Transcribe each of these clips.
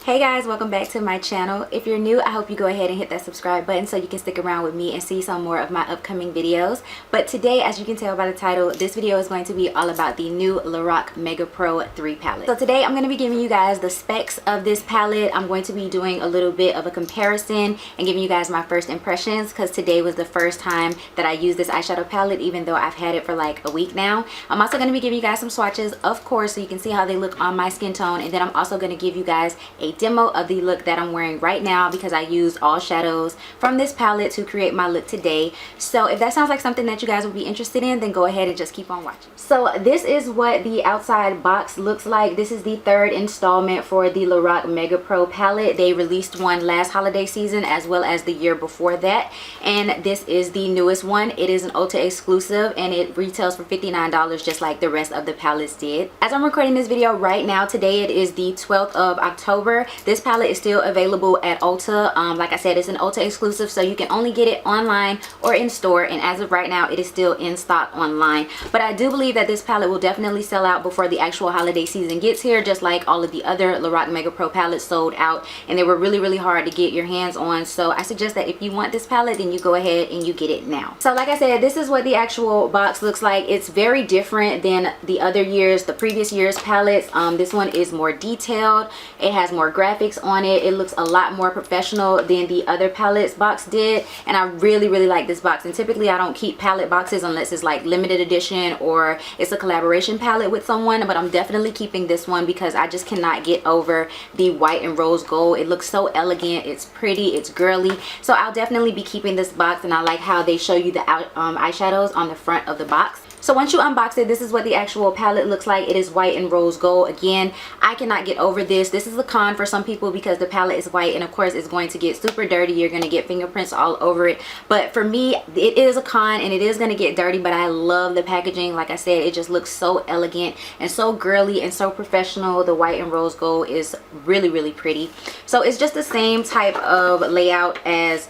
Hey guys, welcome back to my channel. If you're new, I hope you go ahead and hit that subscribe button so you can stick around with me and see some more of my upcoming videos. But today, as you can tell by the title, this video is going to be all about the new Lorac Mega Pro 3 palette. So today I'm going to be giving you guys the specs of this palette. I'm going to be doing a little bit of a comparison and giving you guys my first impressions because today was the first time that I used this eyeshadow palette, even though I've had it for like a week now. I'm also going to be giving you guys some swatches, of course, so you can see how they look on my skin tone, and then I'm also going to give you guys a demo of the look that I'm wearing right now because I used all shadows from this palette to create my look today. So if that sounds like something that you guys would be interested in, then go ahead and just keep on watching. So this is what the outside box looks like. This is the third installment for the Lorac Mega Pro palette. They released one last holiday season as well as the year before that, and this is the newest one. It is an Ulta exclusive and it retails for $59 just like the rest of the palettes did. As I'm recording this video right now, today it is the 12th of October. This palette is still available at Ulta. Like I said, it's an Ulta exclusive, so you can only get it online or in store, and as of right now it is still in stock online. But I do believe that this palette will definitely sell out before the actual holiday season gets here, just like all of the other Lorac Mega Pro palettes sold out and they were really hard to get your hands on. So I suggest that if you want this palette, then you go ahead and you get it now. So like I said, this is what the actual box looks like. It's very different than the other years, the previous year's palettes. This one is more detailed. It has more graphics on it. It looks a lot more professional than the other palettes box did, and I really like this box. And typically I don't keep palette boxes unless it's like limited edition or it's a collaboration palette with someone, but I'm definitely keeping this one because I just cannot get over the white and rose gold. It looks so elegant, it's pretty, it's girly, so I'll definitely be keeping this box. And I like how they show you the eyeshadows on the front of the box. So once you unbox it, this is what the actual palette looks like. It is white and rose gold. Again, I cannot get over this. This is a con for some people because the palette is white, and of course it's going to get super dirty. You're going to get fingerprints all over it. But for me, it is a con and it is going to get dirty, but I love the packaging. Like I said, it just looks so elegant and so girly and so professional. The white and rose gold is really pretty. So it's just the same type of layout as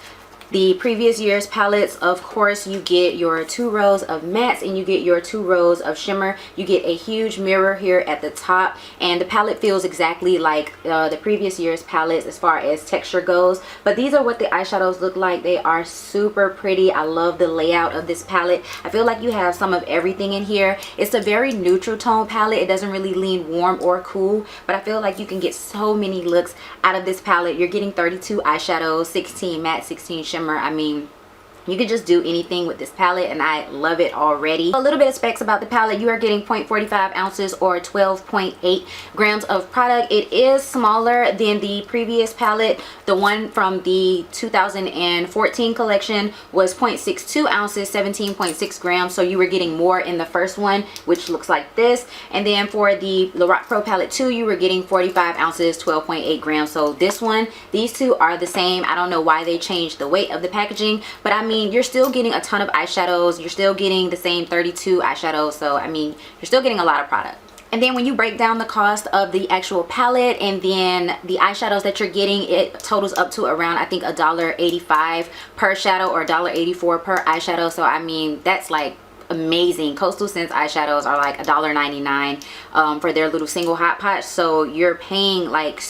the previous year's palettes. Of course, you get your 2 rows of mattes and you get your 2 rows of shimmer. You get a huge mirror here at the top, and the palette feels exactly like the previous year's palettes as far as texture goes. But these are what the eyeshadows look like. They are super pretty. I love the layout of this palette. I feel like you have some of everything in here. It's a very neutral tone palette. It doesn't really lean warm or cool, but I feel like you can get so many looks out of this palette. You're getting 32 eyeshadows, 16 matte, 16 shimmer. I mean, you could just do anything with this palette and I love it already. A little bit of specs about the palette. You are getting 0.45 ounces or 12.8 grams of product. It is smaller than the previous palette. The one from the 2014 collection was 0.62 ounces, 17.6 grams. So you were getting more in the first one, which looks like this. And then for the Lorac Pro palette 2, you were getting 45 ounces, 12.8 grams. So this one, these two are the same. I don't know why they changed the weight of the packaging, but I mean, you're still getting a ton of eyeshadows. You're still getting the same 32 eyeshadows. So I mean, you're still getting a lot of product. And then when you break down the cost of the actual palette and then the eyeshadows that you're getting, it totals up to around, I think, $1.85 per shadow or $1.84 per eyeshadow. So I mean, that's like amazing. Coastal Scents eyeshadows are like $1.99 for their little single hot pot, so you're paying like a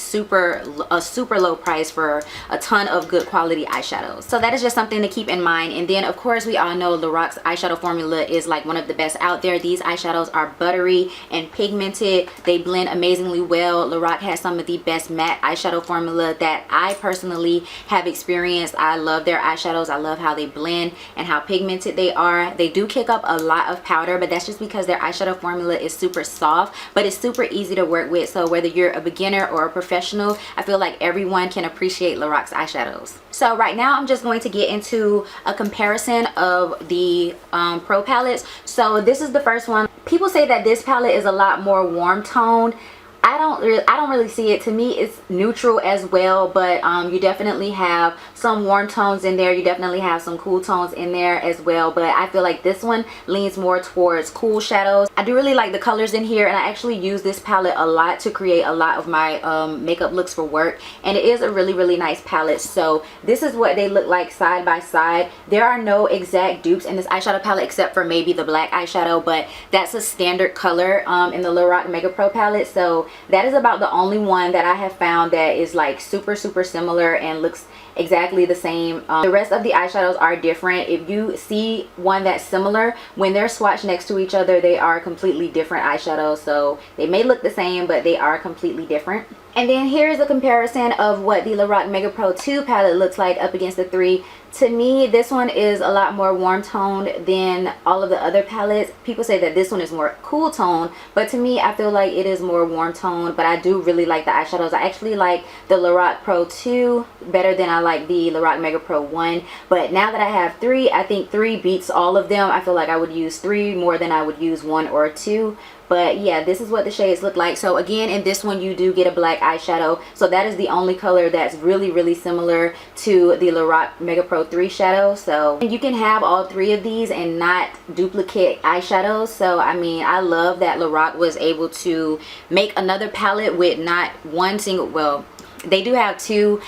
super low price for a ton of good quality eyeshadows. So that is just something to keep in mind. And then of course we all know Lorac's eyeshadow formula is like one of the best out there. These eyeshadows are buttery and pigmented. They blend amazingly well. Lorac has some of the best matte eyeshadow formula that I personally have experienced. I love their eyeshadows. I love how they blend and how pigmented they are. They do kick up a lot of powder, but that's just because their eyeshadow formula is super soft, but it's super easy to work with. So whether you're a beginner or a professional, I feel like everyone can appreciate Lorac's eyeshadows. So right now I'm just going to get into a comparison of the Pro palettes. So this is the first one. People say that this palette is a lot more warm toned. I don't really see it. To me, it's neutral as well, but you definitely have some warm tones in there. You definitely have some cool tones in there as well, but I feel like this one leans more towards cool shadows. I do really like the colors in here, and I actually use this palette a lot to create a lot of my makeup looks for work, and it is a really nice palette. So this is what they look like side by side. There are no exact dupes in this eyeshadow palette except for maybe the black eyeshadow, but that's a standard color in the Lorac Mega Pro palette. So that is about the only one that I have found that is like super similar and looks exactly the same. The rest of the eyeshadows are different. If you see one that's similar, when they're swatched next to each other, they are completely different eyeshadows. So they may look the same, but they are completely different. And then here's a comparison of what the Lorac Mega Pro 2 palette looks like up against the 3. To me, this one is a lot more warm toned than all of the other palettes. People say that this one is more cool toned, but to me, I feel like it is more warm toned. But I do really like the eyeshadows. I actually like the Lorac Pro 2 better than I like the Lorac Mega Pro 1. But now that I have 3, I think 3 beats all of them. I feel like I would use 3 more than I would use 1 or 2. But yeah, this is what the shades look like. So again, in this one you do get a black eyeshadow. So that is the only color that's really similar to the Lorac Mega Pro 3 shadow. So you can have all 3 of these and not duplicate eyeshadows. So I mean, I love that Lorac was able to make another palette with not one single, well, they do have 2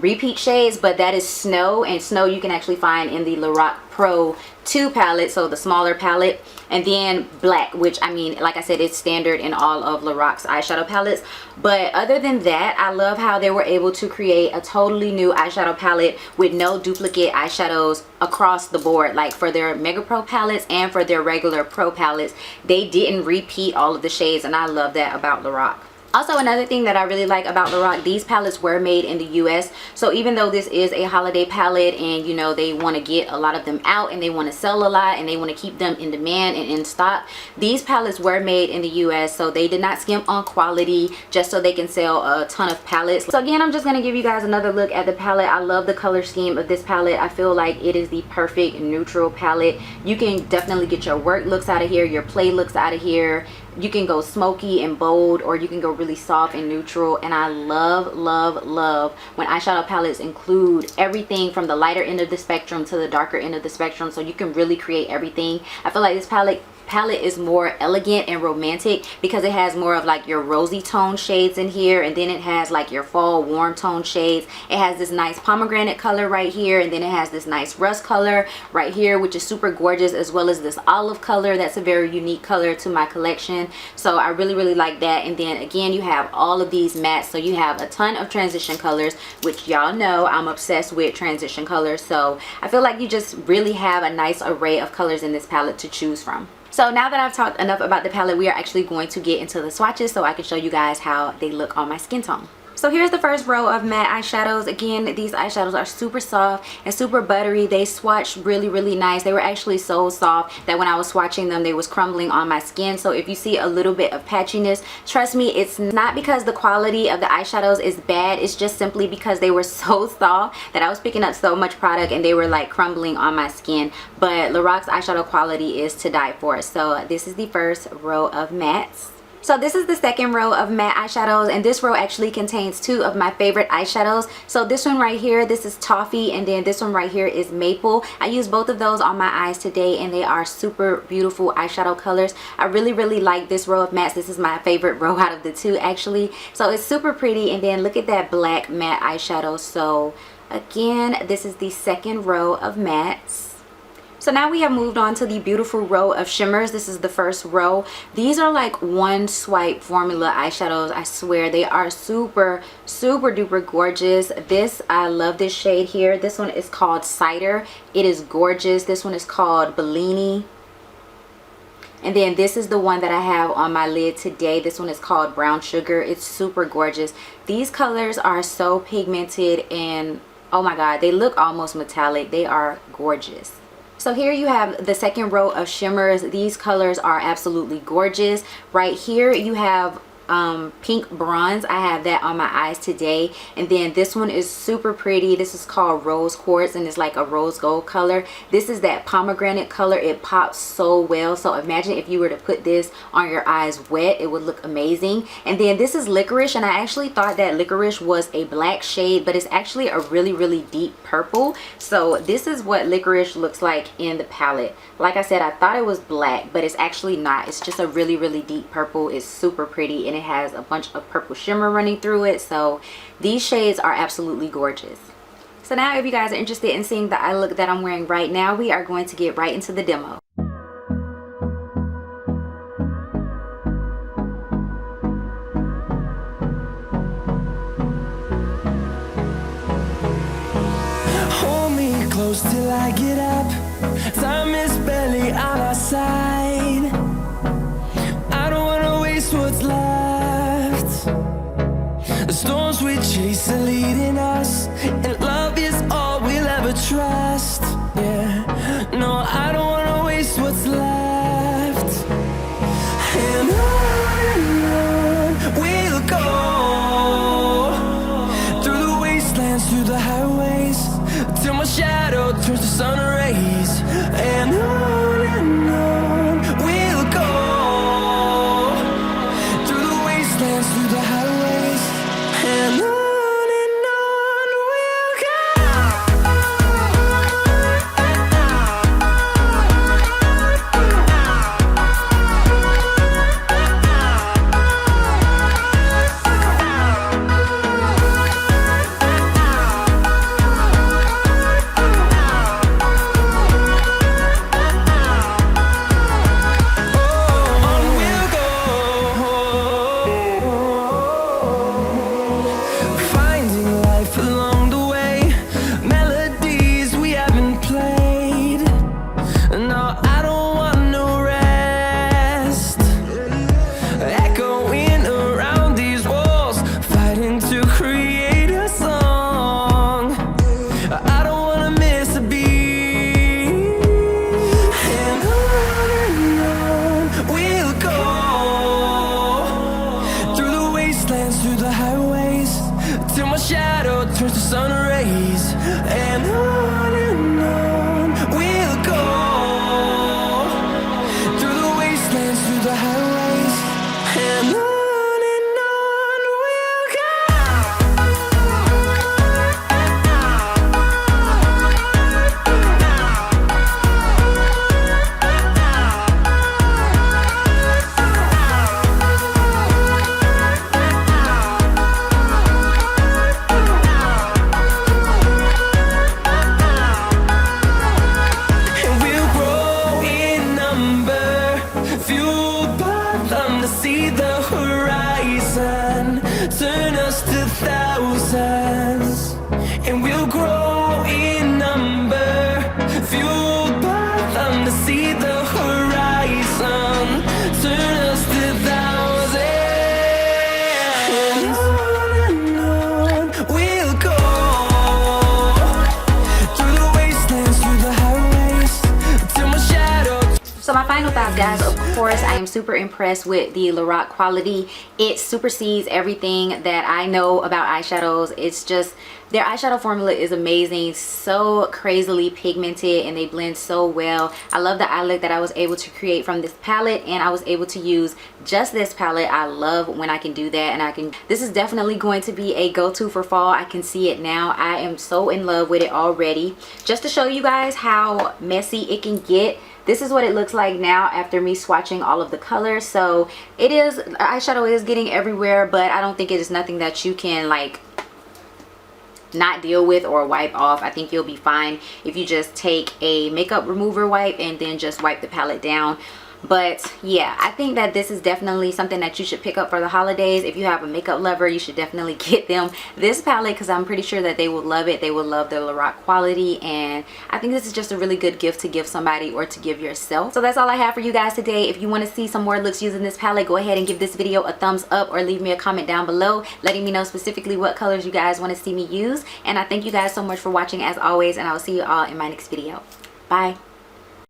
repeat shades, but that is Snow, and Snow you can actually find in the Lorac Pro 2 palette, so the smaller palette, and then Black, which I mean, like I said, it's standard in all of Lorac's eyeshadow palettes. But other than that, I love how they were able to create a totally new eyeshadow palette with no duplicate eyeshadows across the board. Like for their Mega Pro palettes and for their regular Pro palettes, they didn't repeat all of the shades, and I love that about Lorac. Also, another thing that I really like about Lorac, these palettes were made in the US. So even though this is a holiday palette and you know they want to get a lot of them out and they want to sell a lot and they want to keep them in demand and in stock, these palettes were made in the US. So they did not skimp on quality just so they can sell a ton of palettes. So again, I'm just going to give you guys another look at the palette. I love the color scheme of this palette. I feel like it is the perfect neutral palette. You can definitely get your work looks out of here, your play looks out of here. You can go smoky and bold, or you can go really soft and neutral. And I love when eyeshadow palettes include everything from the lighter end of the spectrum to the darker end of the spectrum, so you can really create everything. I feel like this palette is more elegant and romantic because it has more of like your rosy tone shades in here, and then it has like your fall warm tone shades. It has this nice pomegranate color right here, and then it has this nice rust color right here, which is super gorgeous, as well as this olive color. That's a very unique color to my collection, so I really like that. And then again, you have all of these mattes, so you have a ton of transition colors, which y'all know I'm obsessed with transition colors. So I feel like you just really have a nice array of colors in this palette to choose from. So now that I've talked enough about the palette, we are actually going to get into the swatches so I can show you guys how they look on my skin tone. So here's the first row of matte eyeshadows. Again, these eyeshadows are super soft and super buttery. They swatched really nice. They were actually so soft that when I was swatching them, they was crumbling on my skin. So if you see a little bit of patchiness, trust me, it's not because the quality of the eyeshadows is bad. It's just simply because they were so soft that I was picking up so much product and they were like crumbling on my skin. But Lorac's eyeshadow quality is to die for. So this is the first row of mattes. So this is the second row of matte eyeshadows, and this row actually contains 2 of my favorite eyeshadows. So this one right here, this is Toffee, and then this one right here is Maple. I used both of those on my eyes today, and they are super beautiful eyeshadow colors. I really like this row of mattes. This is my favorite row out of the 2 actually. So it's super pretty, and then look at that black matte eyeshadow. So again, this is the second row of mattes. So now we have moved on to the beautiful row of shimmers. This is the first row. These are like one swipe formula eyeshadows. I swear they are super duper gorgeous. I love this shade here. This one is called Cider. It is gorgeous. This one is called Bellini. And then this is the one that I have on my lid today. This one is called Brown Sugar. It's super gorgeous. These colors are so pigmented and oh my god, they look almost metallic. They are gorgeous. So here you have the second row of shimmers. These colors are absolutely gorgeous. Right here you have pink bronze. I have that on my eyes today. And then this one is super pretty. This is called Rose Quartz, and it's like a rose gold color. This is that pomegranate color. It pops so well. So imagine if you were to put this on your eyes wet, it would look amazing. And then this is Licorice, and I actually thought that Licorice was a black shade, but it's actually a really deep purple. So this is what Licorice looks like in the palette. Like I said, I thought it was black, but it's actually not. It's just a really deep purple. It's super pretty, and it has a bunch of purple shimmer running through it. So these shades are absolutely gorgeous. So now if you guys are interested in seeing the eye look that I'm wearing right now, we are going to get right into the demo. close till I get up. Time is barely on our side. I don't wanna waste what's left. The storms we chase are leading us, and love is all we'll ever trust. Yeah, no, I don't wanna waste what's left. And on we'll go, through the wastelands, through the highways, till my shadow turns to sun rays. And on we'll go, through the wastelands, through the highways, and on. Through the highways, till my shadow turns to sun rays. And on we'll go, through the wastelands, through the highways, and on we'll go. Turn us to thousands, and we'll grow in number, fueled by them to see the horizon. Turn us to thousands, and on we'll go, through the wastelands, through the highways, till my shadow. So my final thoughts, guys, of course, I am super impressed with the Lorac quality. It supersedes everything that I know about eyeshadows. It's just, their eyeshadow formula is amazing, so crazily pigmented, and they blend so well. I love the eye look that I was able to create from this palette, and I was able to use just this palette. I love when I can do that, and this is definitely going to be a go-to for fall. I can see it now. I am so in love with it already. Just to show you guys how messy it can get, this is what it looks like now after me swatching all of the colors. So it is, eyeshadow is getting everywhere, but I don't think it is nothing that you can like not deal with or wipe off. I think you'll be fine if you just take a makeup remover wipe and then just wipe the palette down. But yeah, I think that this is definitely something that you should pick up for the holidays. If you have a makeup lover, you should definitely get them this palette, because I'm pretty sure that they will love it. They will love the Lorac quality, and I think this is just a really good gift to give somebody or to give yourself. So that's all I have for you guys today. If you want to see some more looks using this palette, go ahead and give this video a thumbs up or leave me a comment down below letting me know specifically what colors you guys want to see me use. And I thank you guys so much for watching as always, and I will see you all in my next video. Bye.